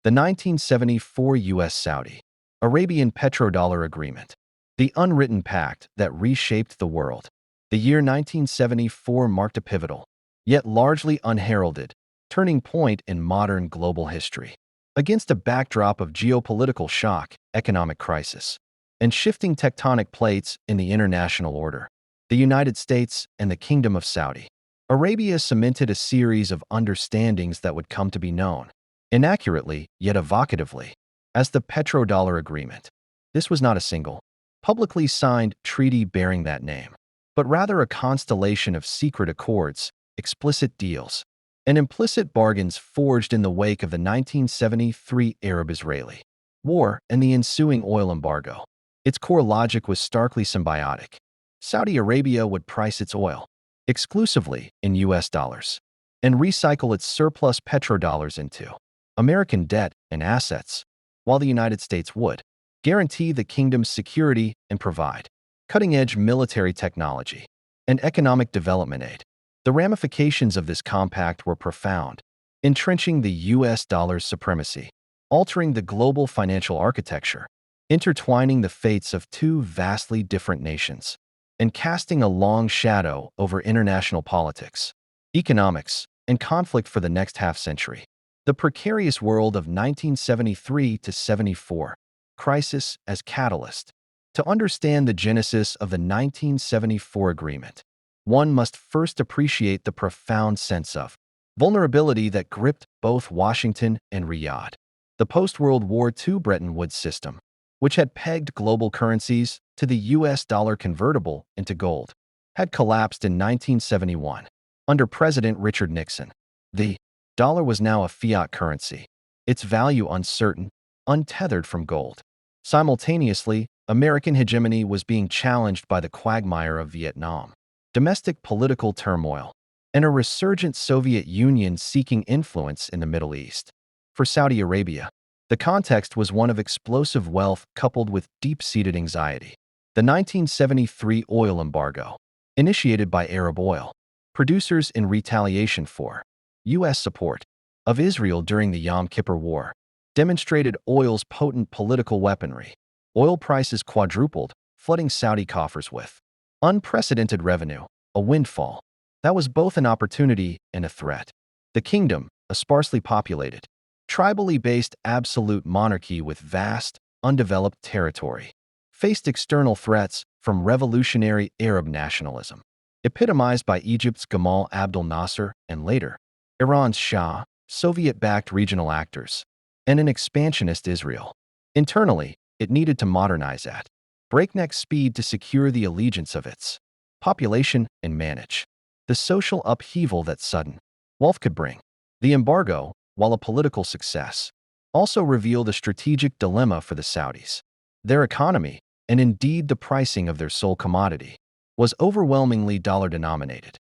The 1974 US-Saudi Arabian Petrodollar Agreement, the unwritten pact that reshaped the world. The year 1974 marked a pivotal, yet largely unheralded, turning point in modern global history. Against a backdrop of geopolitical shock, economic crisis, and shifting tectonic plates in the international order, the United States and the Kingdom of Saudi Arabia cemented a series of understandings that would come to be known, inaccurately yet evocatively, as the Petrodollar Agreement. This was not a single, publicly signed treaty bearing that name, but rather a constellation of secret accords, explicit deals, and implicit bargains forged in the wake of the 1973 Arab-Israeli War and the ensuing oil embargo. Its core logic was starkly symbiotic. Saudi Arabia would price its oil exclusively in US dollars and recycle its surplus petrodollars into American debt and assets, while the United States would guarantee the kingdom's security and provide cutting-edge military technology and economic development aid. The ramifications of this compact were profound, entrenching the US dollar's supremacy, altering the global financial architecture, intertwining the fates of two vastly different nations, and casting a long shadow over international politics, economics, and conflict for the next half-century. The precarious world of 1973 to 74 crisis as catalyst. To understand the genesis of the 1974 agreement, one must first appreciate the profound sense of vulnerability that gripped both Washington and Riyadh. The post-World War II Bretton Woods system, which had pegged global currencies to the US dollar convertible into gold, had collapsed in 1971. Under President Richard Nixon, the dollar was now a fiat currency, its value uncertain, untethered from gold. Simultaneously, American hegemony was being challenged by the quagmire of Vietnam, domestic political turmoil, and a resurgent Soviet Union seeking influence in the Middle East. For Saudi Arabia, the context was one of explosive wealth coupled with deep-seated anxiety. The 1973 oil embargo, initiated by Arab oil producers in retaliation for U.S. support of Israel during the Yom Kippur War, demonstrated oil's potent political weaponry. Oil prices quadrupled, flooding Saudi coffers with unprecedented revenue, a windfall that was both an opportunity and a threat. The kingdom, a sparsely populated, tribally based absolute monarchy with vast, undeveloped territory, faced external threats from revolutionary Arab nationalism, epitomized by Egypt's Gamal Abdel Nasser and later, Iran's Shah, Soviet-backed regional actors, and an expansionist Israel. Internally, it needed to modernize at breakneck speed to secure the allegiance of its population and manage the social upheaval that sudden wealth could bring. The embargo, while a political success, also revealed a strategic dilemma for the Saudis. Their economy, and indeed the pricing of their sole commodity, was overwhelmingly dollar-denominated.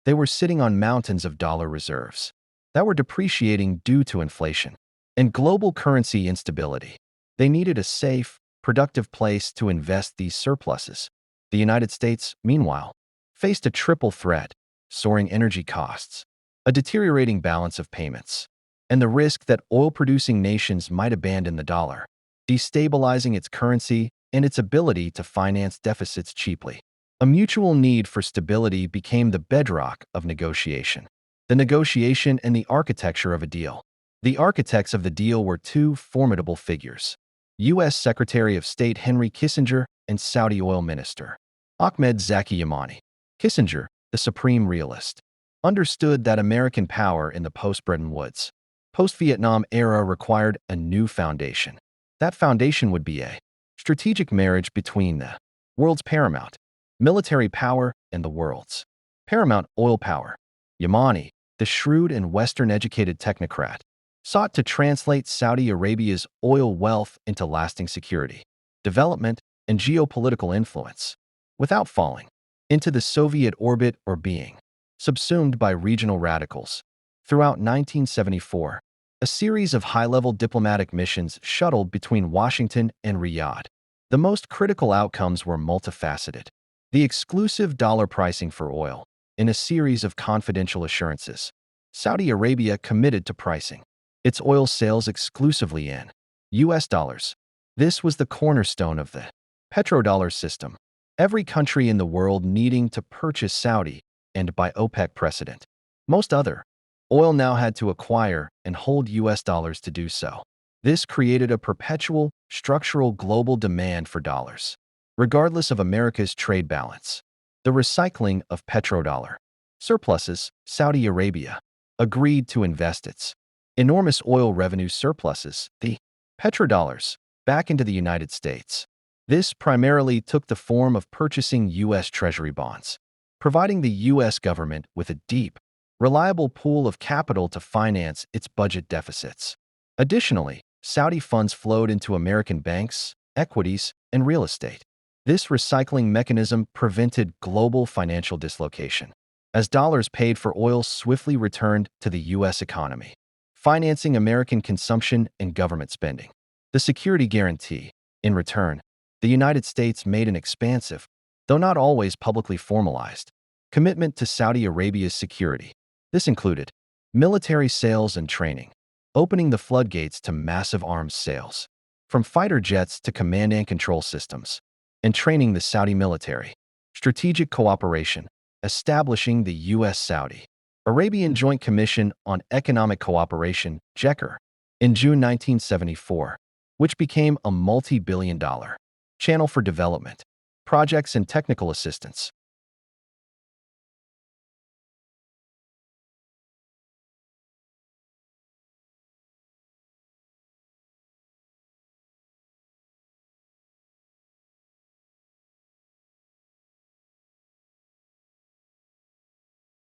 They were sitting on mountains of dollar reserves that were depreciating due to inflation and global currency instability. They needed a safe, productive place to invest these surpluses. The United States, meanwhile, faced a triple threat: soaring energy costs, a deteriorating balance of payments, and the risk that oil-producing nations might abandon the dollar, destabilizing its currency and its ability to finance deficits cheaply. A mutual need for stability became the bedrock of negotiation. The negotiation and the architecture of a deal. The architects of the deal were two formidable figures: U.S. Secretary of State Henry Kissinger and Saudi oil minister Ahmed Zaki Yamani. Kissinger, the supreme realist, understood that American power in the post-Bretton Woods, post-Vietnam era required a new foundation. That foundation would be a strategic marriage between the world's paramount military power and the world's paramount oil power. Yamani, the shrewd and Western-educated technocrat, sought to translate Saudi Arabia's oil wealth into lasting security, development, and geopolitical influence, without falling into the Soviet orbit or being subsumed by regional radicals. Throughout 1974, a series of high-level diplomatic missions shuttled between Washington and Riyadh. The most critical outcomes were multifaceted: the exclusive dollar pricing for oil, in a series of confidential assurances. Saudi Arabia committed to pricing its oil sales exclusively in US dollars. This was the cornerstone of the petrodollar system. Every country in the world needing to purchase Saudi, and by OPEC precedent, most other oil now had to acquire and hold US dollars to do so. This created a perpetual, structural global demand for dollars, regardless of America's trade balance. The recycling of petrodollar surpluses. Saudi Arabia agreed to invest its enormous oil revenue surpluses, the petrodollars, back into the United States. This primarily took the form of purchasing U.S. Treasury bonds, providing the U.S. government with a deep, reliable pool of capital to finance its budget deficits. Additionally, Saudi funds flowed into American banks, equities, and real estate. This recycling mechanism prevented global financial dislocation, as dollars paid for oil swiftly returned to the U.S. economy, financing American consumption and government spending. The security guarantee. In return, the United States made an expansive, though not always publicly formalized, commitment to Saudi Arabia's security. This included military sales and training, opening the floodgates to massive arms sales, from fighter jets to command and control systems, and training the Saudi military. Strategic cooperation, establishing the US-Saudi Arabian Joint Commission on Economic Cooperation, JECR, in June 1974, which became a multi-billion-dollar channel for development, projects, and technical assistance.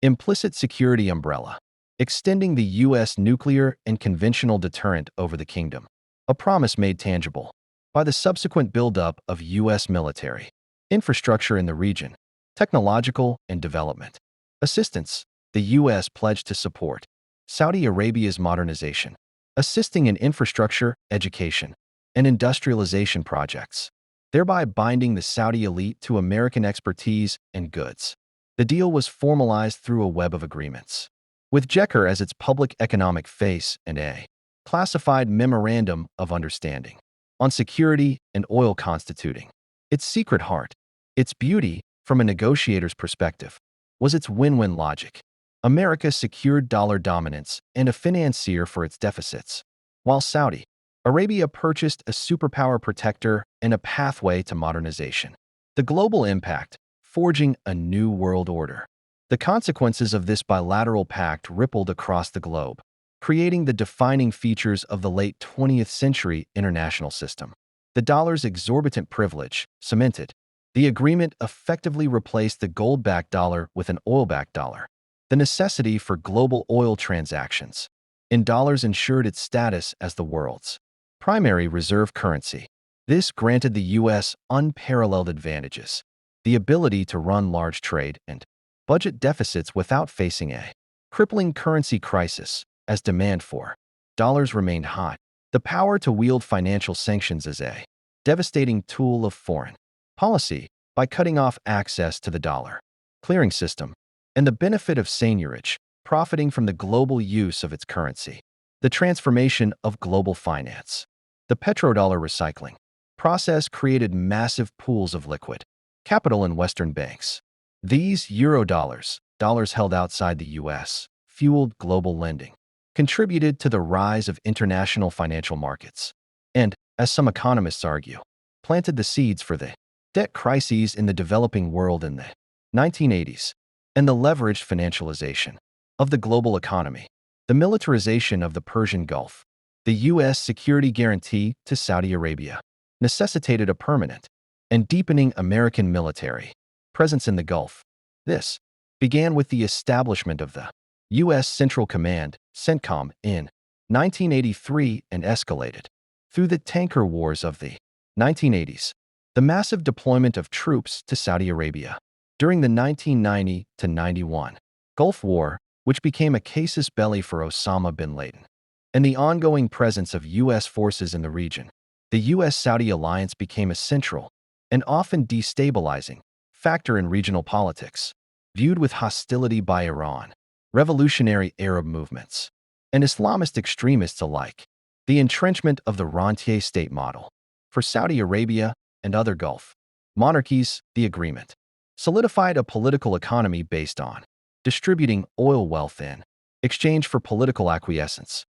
Implicit security umbrella, extending the U.S. nuclear and conventional deterrent over the kingdom, a promise made tangible by the subsequent buildup of U.S. military infrastructure in the region, technological and development assistance. The U.S. pledged to support Saudi Arabia's modernization, assisting in infrastructure, education, and industrialization projects, thereby binding the Saudi elite to American expertise and goods. The deal was formalized through a web of agreements, with JECR as its public economic face and a classified memorandum of understanding on security and oil constituting its secret heart. Its beauty, from a negotiator's perspective, was its win-win logic. America secured dollar dominance and a financier for its deficits, while Saudi Arabia purchased a superpower protector and a pathway to modernization. The global impact, forging a new world order. The consequences of this bilateral pact rippled across the globe, creating the defining features of the late 20th century international system. The dollar's exorbitant privilege, cemented. The agreement effectively replaced the gold-backed dollar with an oil-backed dollar. The necessity for global oil transactions in dollars ensured its status as the world's primary reserve currency. This granted the U.S. unparalleled advantages, the ability to run large trade and budget deficits without facing a crippling currency crisis, as demand for dollars remained high. The power to wield financial sanctions as a devastating tool of foreign policy by cutting off access to the dollar clearing system, and the benefit of seigniorage, profiting from the global use of its currency. The transformation of global finance. The petrodollar recycling process created massive pools of liquid capital in Western banks. These eurodollars, dollars held outside the U.S., fueled global lending, contributed to the rise of international financial markets, and, as some economists argue, planted the seeds for the debt crises in the developing world in the 1980s, and the leveraged financialization of the global economy. The militarization of the Persian Gulf. The U.S. security guarantee to Saudi Arabia necessitated a permanent and deepening American military presence in the Gulf. This began with the establishment of the U.S. Central Command, CENTCOM, in 1983 and escalated through the tanker wars of the 1980s. The massive deployment of troops to Saudi Arabia during the 1990-91 Gulf War, which became a casus belli for Osama bin Laden, and the ongoing presence of U.S. forces in the region. The U.S.-Saudi alliance became a central and often destabilizing factor in regional politics. viewed with hostility by Iran, revolutionary Arab movements, and Islamist extremists alike. The entrenchment of the rentier state model. For Saudi Arabia and other Gulf monarchies, the agreement solidified a political economy based on distributing oil wealth in exchange for political acquiescence.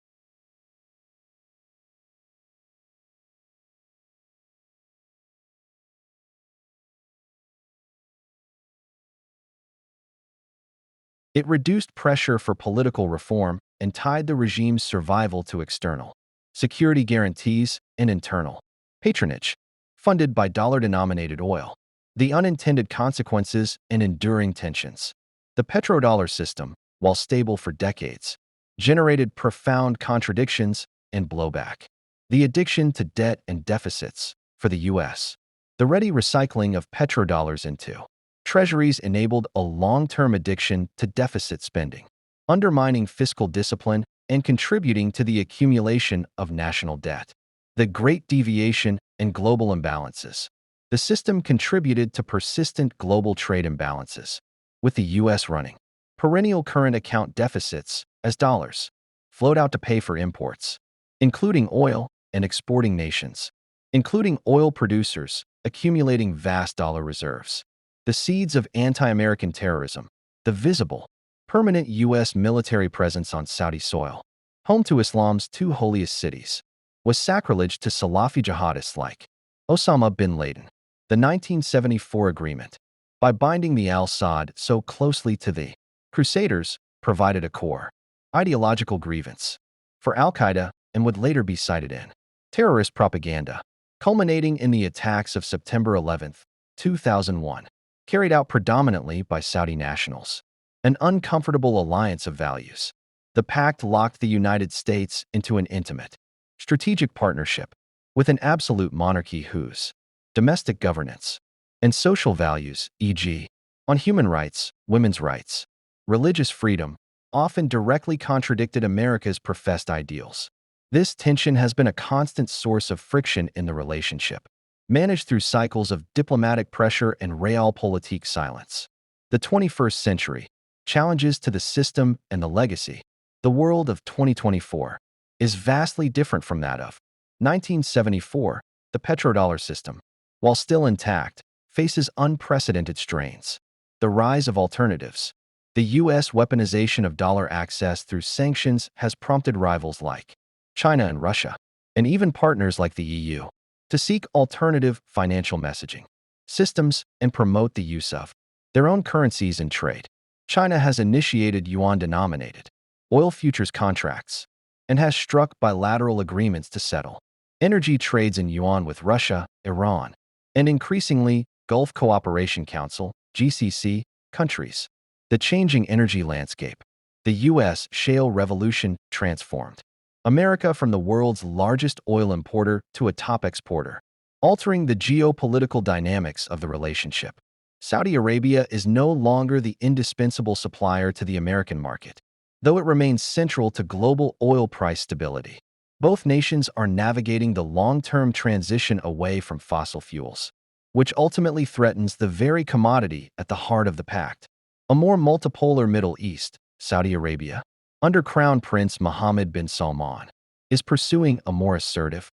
It reduced pressure for political reform and tied the regime's survival to external security guarantees and internal patronage, funded by dollar-denominated oil. The unintended consequences and enduring tensions. The petrodollar system, while stable for decades, generated profound contradictions and blowback. The addiction to debt and deficits for the U.S. The ready recycling of petrodollars into treasuries enabled a long-term addiction to deficit spending, undermining fiscal discipline and contributing to the accumulation of national debt. The Great Deviation and global imbalances. The system contributed to persistent global trade imbalances, with the U.S. running perennial current account deficits as dollars flowed out to pay for imports, including oil, and exporting nations, including oil producers, accumulating vast dollar reserves. The seeds of anti-American terrorism. The visible, permanent U.S. military presence on Saudi soil, home to Islam's two holiest cities, was sacrilege to Salafi jihadists like Osama bin Laden. The 1974 agreement, by binding the al-Saud so closely to the Crusaders, provided a core ideological grievance for al-Qaeda and would later be cited in terrorist propaganda, culminating in the attacks of September 11, 2001, carried out predominantly by Saudi nationals. An uncomfortable alliance of values. The pact locked the United States into an intimate, strategic partnership with an absolute monarchy whose domestic governance and social values, e.g., on human rights, women's rights, religious freedom, often directly contradicted America's professed ideals. This tension has been a constant source of friction in the relationship, managed through cycles of diplomatic pressure and realpolitik silence. The 21st century, challenges to the system and the legacy. The world of 2024 is vastly different from that of 1974. The petrodollar system, while still intact, faces unprecedented strains. The rise of alternatives. The U.S. weaponization of dollar access through sanctions has prompted rivals like China and Russia, and even partners like the EU, to seek alternative financial messaging systems and promote the use of their own currencies in trade. China has initiated yuan-denominated oil futures contracts and has struck bilateral agreements to settle energy trades in yuan with Russia, Iran, and increasingly Gulf Cooperation Council (GCC) countries. The changing energy landscape. The U.S. shale revolution transformed America from the world's largest oil importer to a top exporter, altering the geopolitical dynamics of the relationship. Saudi Arabia is no longer the indispensable supplier to the American market, though it remains central to global oil price stability. Both nations are navigating the long-term transition away from fossil fuels, which ultimately threatens the very commodity at the heart of the pact. A more multipolar Middle East, Saudi Arabia, under Crown Prince Mohammed bin Salman, is pursuing a more assertive,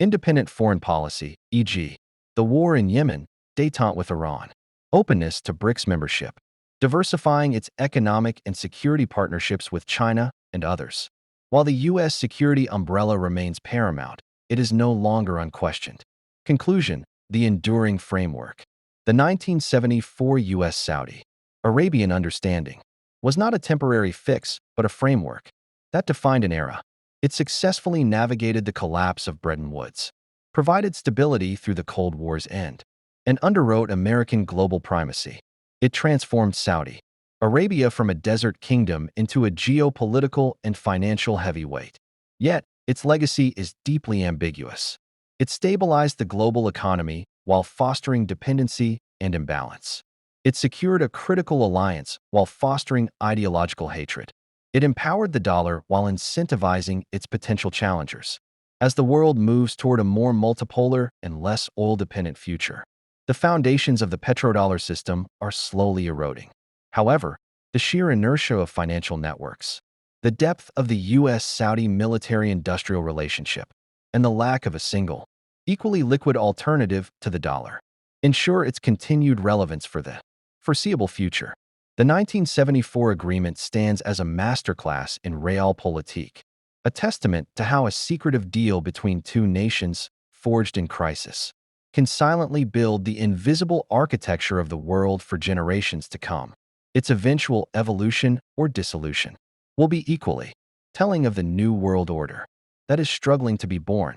independent foreign policy, e.g., the war in Yemen, détente with Iran, openness to BRICS membership, diversifying its economic and security partnerships with China and others. While the U.S. security umbrella remains paramount, it is no longer unquestioned. Conclusion: the enduring framework. The 1974 US-Saudi Arabian understanding was not a temporary fix, but a framework that defined an era. It successfully navigated the collapse of Bretton Woods, provided stability through the Cold War's end, and underwrote American global primacy. It transformed Saudi Arabia from a desert kingdom into a geopolitical and financial heavyweight. Yet, its legacy is deeply ambiguous. It stabilized the global economy while fostering dependency and imbalance. It secured a critical alliance while fostering ideological hatred. It empowered the dollar while incentivizing its potential challengers. As the world moves toward a more multipolar and less oil-dependent future, the foundations of the petrodollar system are slowly eroding. However, the sheer inertia of financial networks, the depth of the US-Saudi military-industrial relationship, and the lack of a single, equally liquid alternative to the dollar ensure its continued relevance for the foreseeable future. The 1974 agreement stands as a masterclass in realpolitik, a testament to how a secretive deal between two nations, forged in crisis, can silently build the invisible architecture of the world for generations to come. Its eventual evolution or dissolution will be equally telling of the new world order that is struggling to be born.